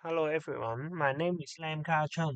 Hello everyone, my name is Lam Ka Chun,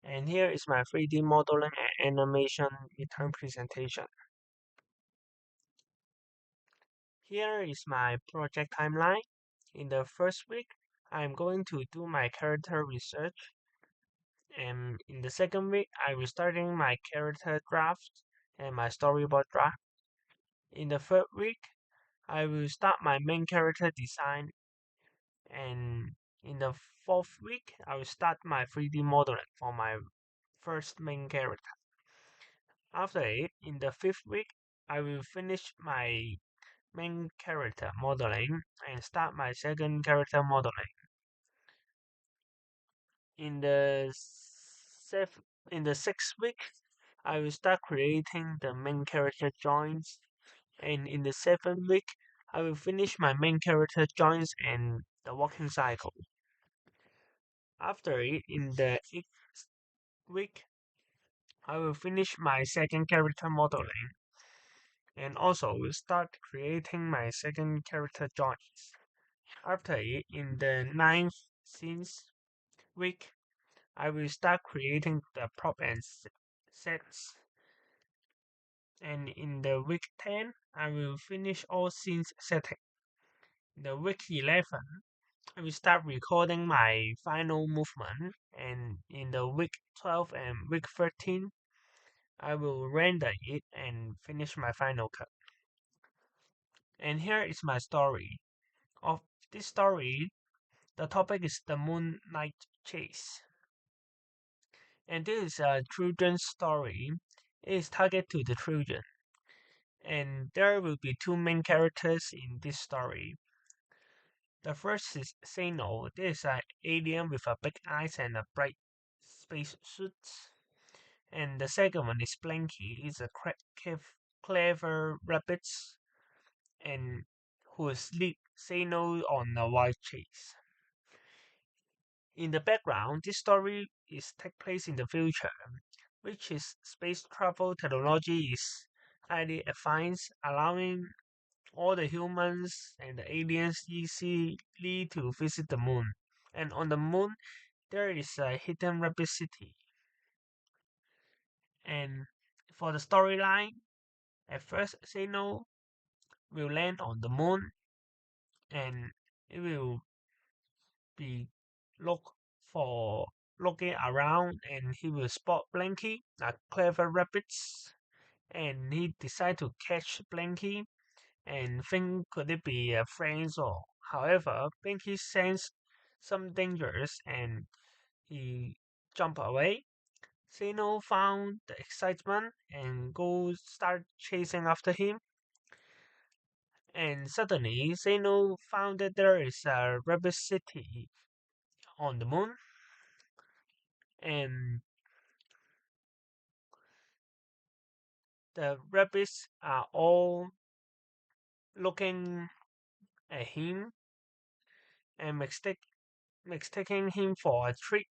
and here is my 3D modeling and animation midterm presentation. Here is my project timeline. In the first week, I'm going to do my character research, and in the second week, I will starting my character draft and my storyboard draft. In the third week, I will start my main character design, and in the fourth week, I will start my 3D modeling for my first main character. After it, in the fifth week, I will finish my main character modeling and start my second character modeling. In the sixth week, I will start creating the main character joints, and in the seventh week, I will finish my main character joints and the walking cycle. After it, in the eighth week, I will finish my second character modeling and also start creating my second character joints. After it, in the ninth scenes week, I will start creating the prop and sets. And in the week 10, I will finish all scenes setting. In the week 11, I will start recording my final movement. And in the week 12 and week 13, I will render it and finish my final cut. And here is my story. Of this story, the topic is the Moonlight Chase. And this is a children's story. It is targeted to the children. And there will be two main characters in this story. The first is Sano. This is an alien with a big eyes and a bright space suit. And the second one is Blanky. He's a clever rabbit and who lead Sano on a wild chase. In the background, this story is take place in the future, which is space travel technology is highly advanced, allowing all the humans and the aliens easily to visit the moon. And on the moon, there is a hidden rabbit city. And for the storyline, at first, Sano will land on the moon, and it will be look for looking around, and he will spot Blanky, a clever rabbit, and he decide to catch Blanky and think could it be a friend or however Blanky sense some dangers and he jump away. Sino found the excitement and go start chasing after him. And suddenly Sino found that there is a rabbit city on the moon and the rabbits are all looking at him and mistaking him for a treat,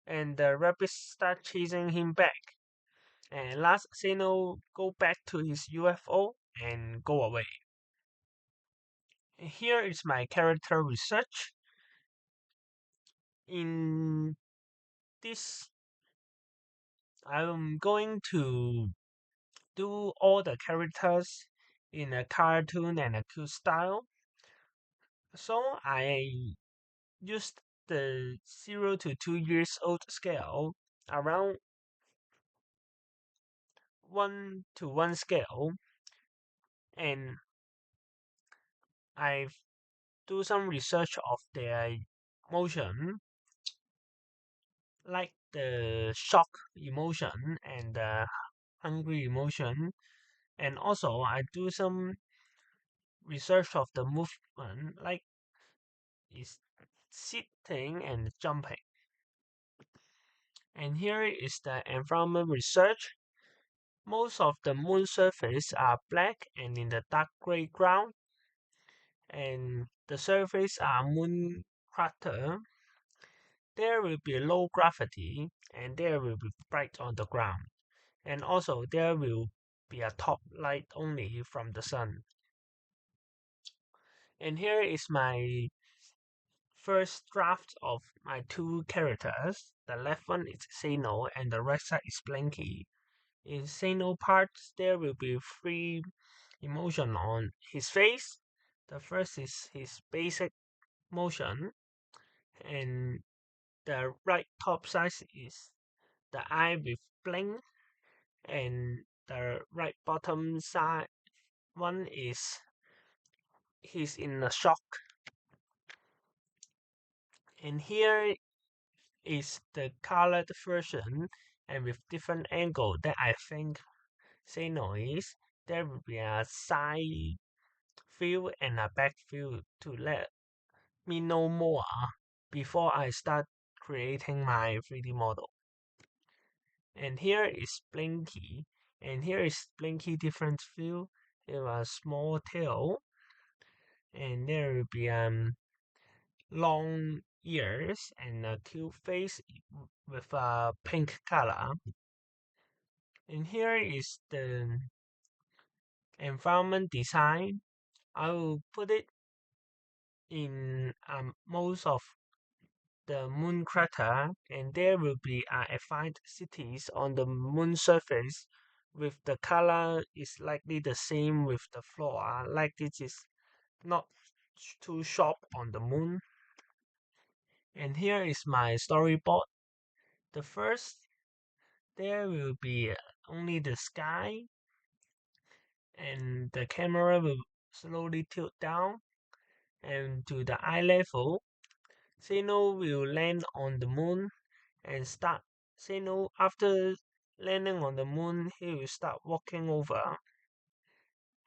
and the rabbits start chasing him back. And last, Sino go back to his UFO and go away. Here is my character research. In this, I'm going to do all the characters in a cartoon and a cute style. So I used the 0 to 2 years old scale around 1 to 1 scale, and I do some research of their motion, like the shock emotion and the hungry emotion, and also I do some research of the movement, like is sitting and jumping. And here is the environment research. Most of the moon surface are black and in the dark gray ground, and the surface are moon crater. There will be low gravity and there will be bright on the ground. And also there will be a top light only from the sun. And here is my first draft of my two characters. The left one is Sano and the right side is Blinky. In Sano parts, there will be three emotion on his face. The first is his basic motion, and the right top side is the eye with blink, and the right bottom side one is he's in a shock. And here is the colored version, and with different angle that I think say noise. There will be a side view and a back view to let me know more before I start creating my 3D model. And here is Blinky, and here is Blinky different view. There a small tail, and there will be long ears and a cute face with a pink color. And here is the environment design. I will put it in most of the moon crater, and there will be defined cities on the moon surface with the color is likely the same with the floor, like this is not too sharp on the moon. And here is my storyboard. The first, there will be only the sky, and the camera will slowly tilt down and to the eye level. Sino will land on the moon and start. Sino, after landing on the moon, he will start walking over.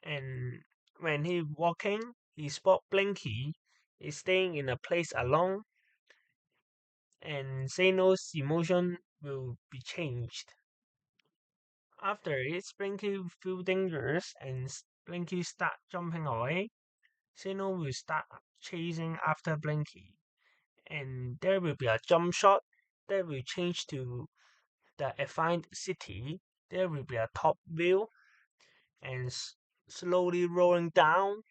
And when he walking, he spot Blinky is staying in a place alone, and Sino's emotion will be changed. After it, Blinky feel dangerous and Blinky start jumping away. Sino will start chasing after Blinky, and there will be a jump shot that will change to the defined city. There will be a top view and slowly rolling down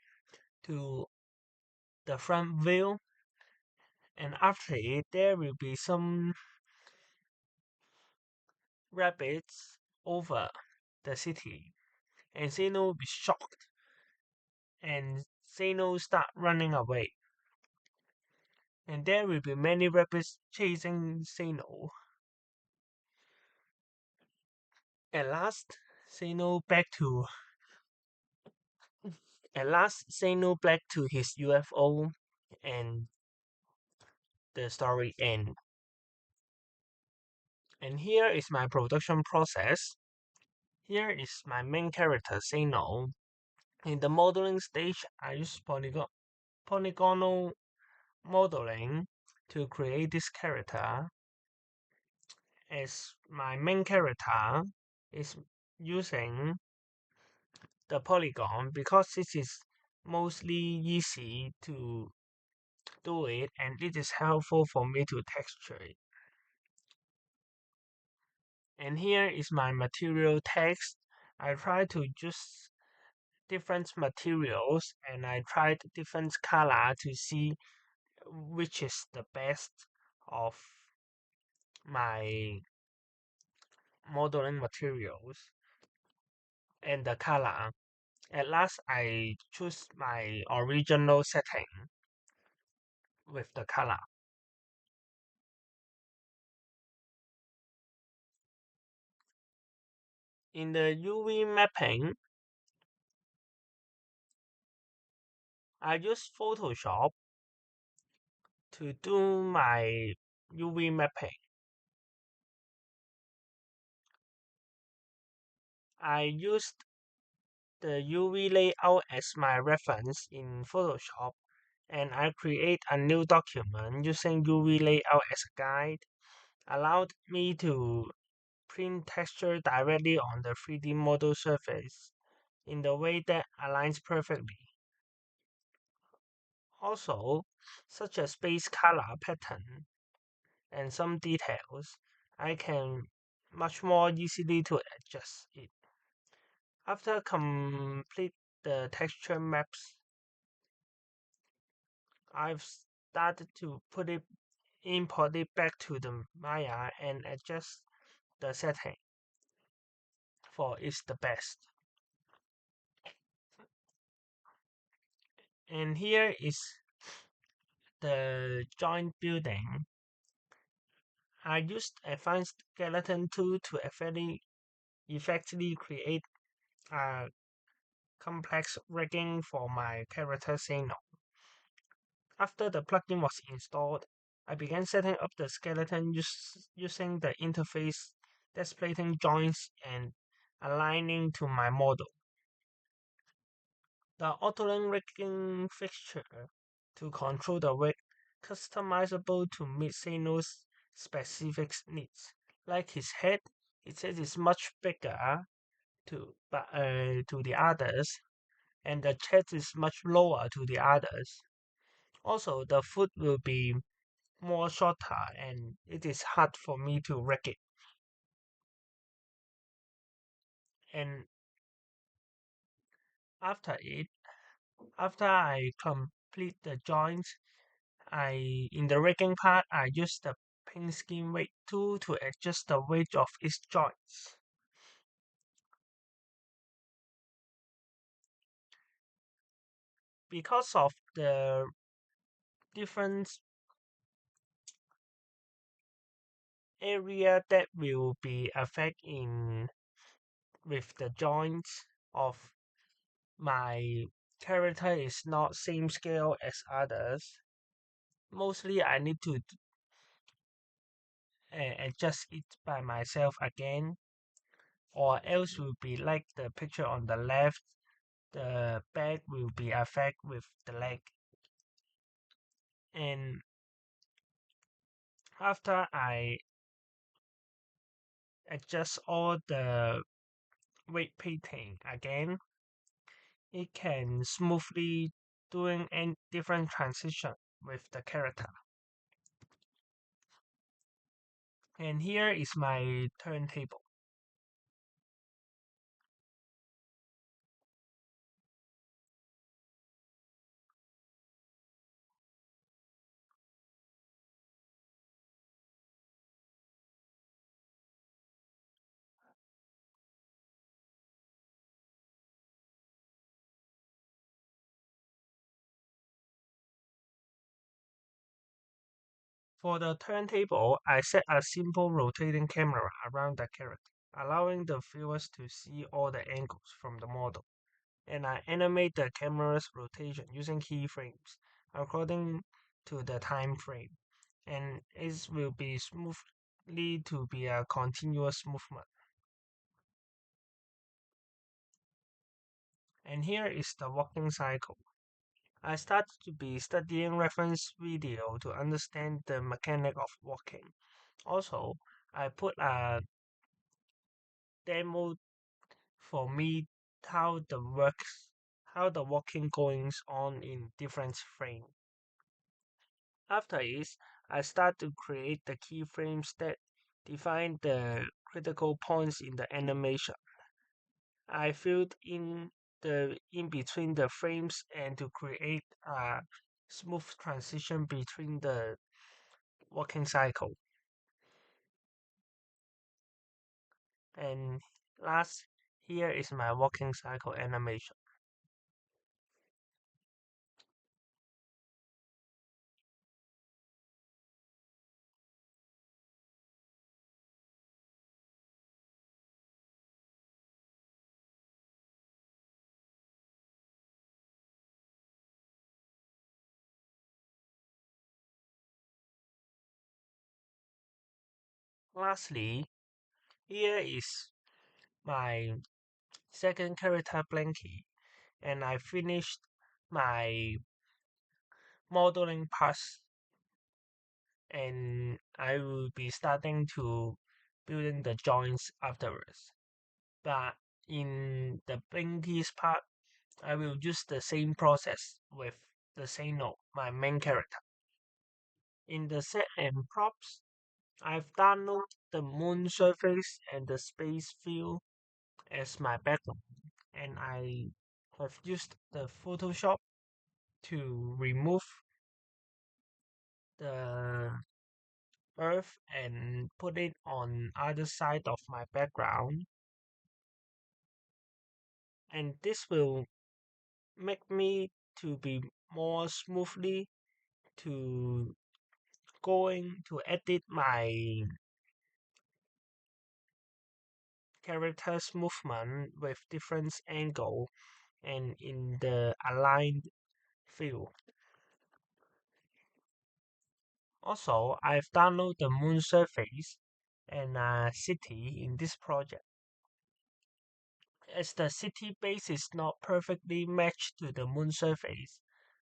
to the front view, and after it there will be some rapids over the city, and Zeno will be shocked, and Zeno start running away, and there will be many rapids chasing Zeno. At last, Zeno back to at last Zeno back to his UFO, and the story ends. And here is my production process. Here is my main character, Zeno. In the modeling stage, I use polygonal modeling to create this character. As my main character is using the polygon because this is mostly easy to do it, and it is helpful for me to texture it. And here is my material text. I try to use different materials and I tried different color to see which is the best of my modeling materials and the color. At last, I choose my original setting with the color. In the UV mapping, I use Photoshop to do my UV mapping. I used the UV layout as my reference in Photoshop, and I create a new document using UV layout as a guide, allowed me to print texture directly on the 3D model surface in the way that aligns perfectly. Also, such as base color pattern and some details, I can much more easily to adjust it. After complete the texture maps, I've started to import it back to the Maya and adjust the setting for it's the best. And here is the joint building. I used advanced skeleton tool to effectively create a complex rigging for my character Seno. After the plugin was installed, I began setting up the skeleton using the interface, displating joints and aligning to my model. The Autolink rigging fixture to control the rig, customizable to meet Seno's specific needs. Like his head is much bigger to the others, and the chest is much lower to the others. Also, the foot will be more shorter, and it is hard for me to rig it. And after it, after I complete the joints, I in the rigging part I use the pink skin weight tool to adjust the weight of its joints. Because of the different area that will be affected in with the joints of my character is not same scale as others. Mostly I need to adjust it by myself again, or else will be like the picture on the left, the back will be affected with the leg. And after I adjust all the weight painting again, it can smoothly doing a different transition with the character. And here is my turntable. For the turntable, I set a simple rotating camera around the character, allowing the viewers to see all the angles from the model. And I animate the camera's rotation using keyframes according to the time frame. And it will be smoothly to be a continuous movement. And here is the walking cycle. I started to be studying reference video to understand the mechanic of walking. Also, I put a demo for me how how the walking goes on in different frame. After this, I start to create the keyframes that define the critical points in the animation. I filled in the in between the frames and to create a smooth transition between the walking cycle. And last, here is my walking cycle animation. Lastly, here is my second character Blanky, and I finished my modeling pass, and I will be starting to building the joints afterwards. But in the Blinky's part, I will use the same process with the Sano, my main character. In the set and props, I've downloaded the moon surface and the space field as my background, and I have used the Photoshop to remove the earth and put it on other side of my background, and this will make me to be more smoothly to going to edit my character's movement with different angle and in the aligned view. Also, I've downloaded the moon surface and a city in this project. As the city base is not perfectly matched to the moon surface,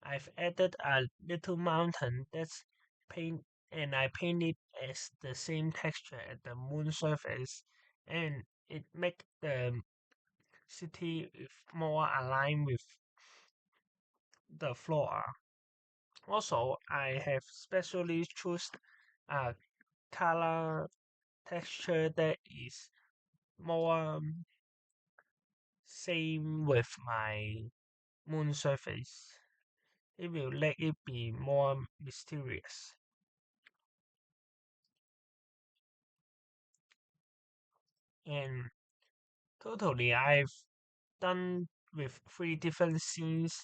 I've added a little mountain that's paint and I paint it as the same texture as the moon surface, and it make the city more aligned with the floor. Also, I have specially chosen a color texture that is more same with my moon surface. It will let it be more mysterious. And totally, I've done with three different scenes.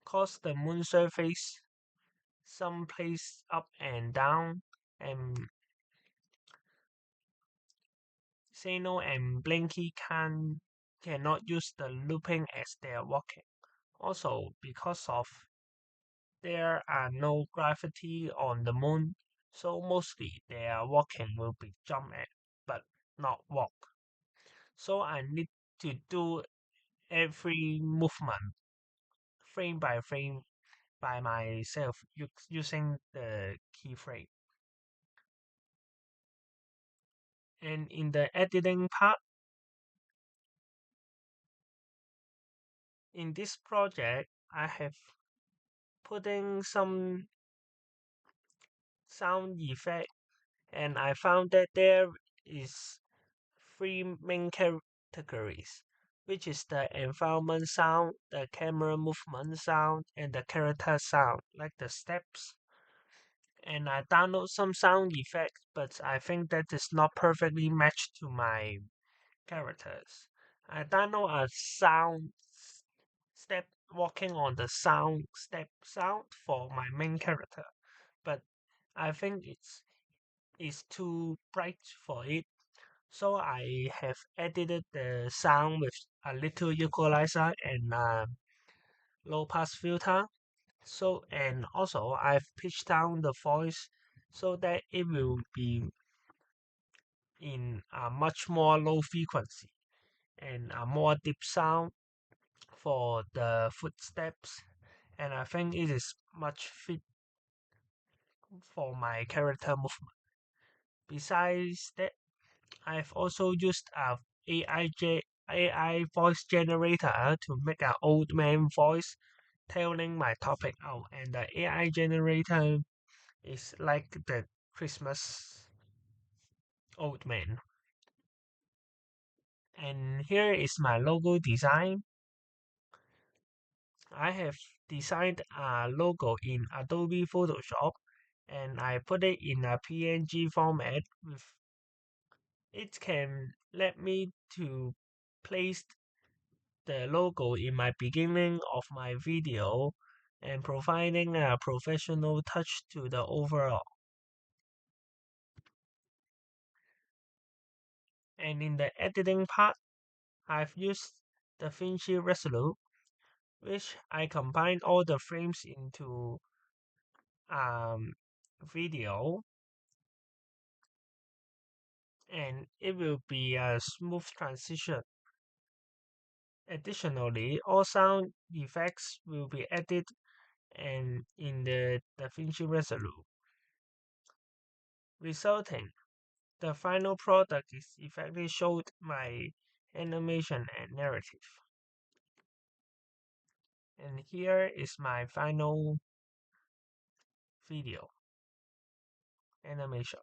Cause the moon surface, some place up and down, and Sano and Blinky cannot use the looping as they are walking. Also, because of there are no gravity on the moon, so mostly their walking will be jump at, but not walk. So I need to do every movement frame by frame by myself using the keyframe. And in the editing part, in this project, I have putting some sound effect, and I found that there is three main categories, which is the environment sound, the camera movement sound, and the character sound, like the steps. And I download some sound effects, but I think that is not perfectly matched to my characters. I download a sound step walking on the sound step sound for my main character, but I think it's too bright for it. So I have edited the sound with a little equalizer and low pass filter. So and also I've pitched down the voice so that it will be in a much more low frequency and a more deep sound for the footsteps. And I think it is much fit for my character movement. Besides that, I've also used a AI voice generator to make an old man voice telling my topic out, and the AI generator is like the Christmas old man. And here is my logo design. I have designed a logo in Adobe Photoshop and I put it in a PNG format with it can let me to place the logo in my beginning of my video and providing a professional touch to the overall. And in the editing part, I've used DaVinci Resolve, which I combine all the frames into um, video, and it will be a smooth transition. Additionally, all sound effects will be added and in the DaVinci Resolve, resulting the final product is effectively showed my animation and narrative. And here is my final video animation.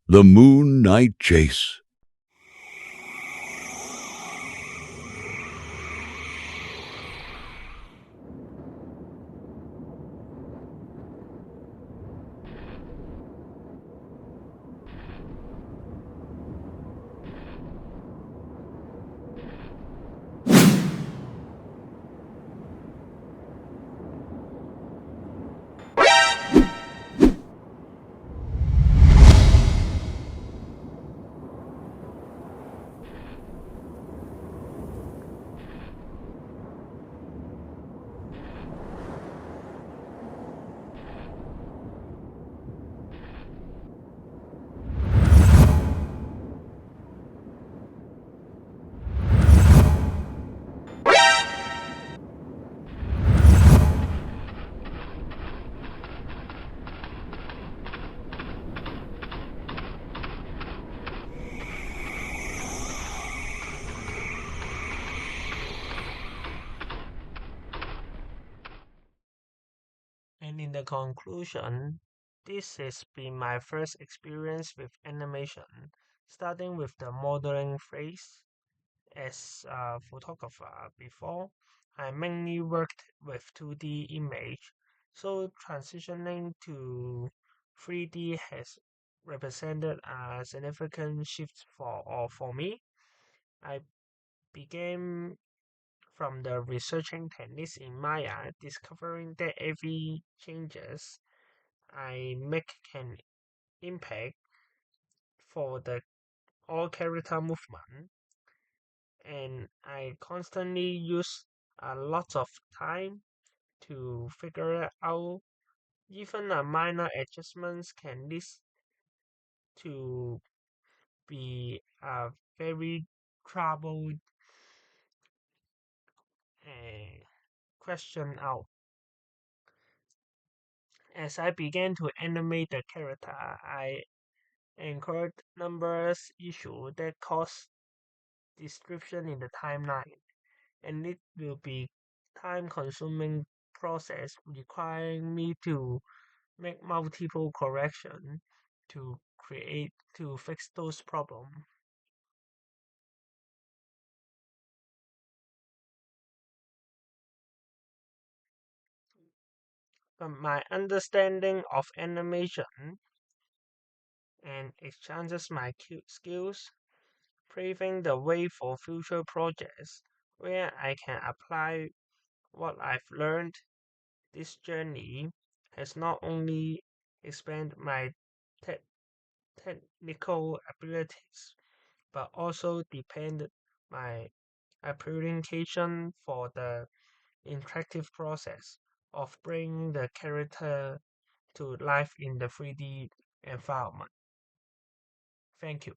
The Moon Knight Chase. And in the conclusion, this has been my first experience with animation, starting with the modeling phase. As a photographer before, I mainly worked with 2D image, so transitioning to 3D has represented a significant shift for me. I began from the researching techniques in Maya, discovering that every changes I make can impact for the all character movement, and I constantly use a lot of time to figure it out. Even a minor adjustments can lead to be a very troubled uh, question out. As I began to animate the character, I encountered numerous issues that cause disruption in the timeline, and it will be time-consuming process requiring me to make multiple corrections to fix those problems. But my understanding of animation and exchanges my skills, paving the way for future projects where I can apply what I've learned. This journey has not only expanded my te- technical abilities, but also deepened my appreciation for the interactive process of bringing the character to life in the 3D environment. Thank you.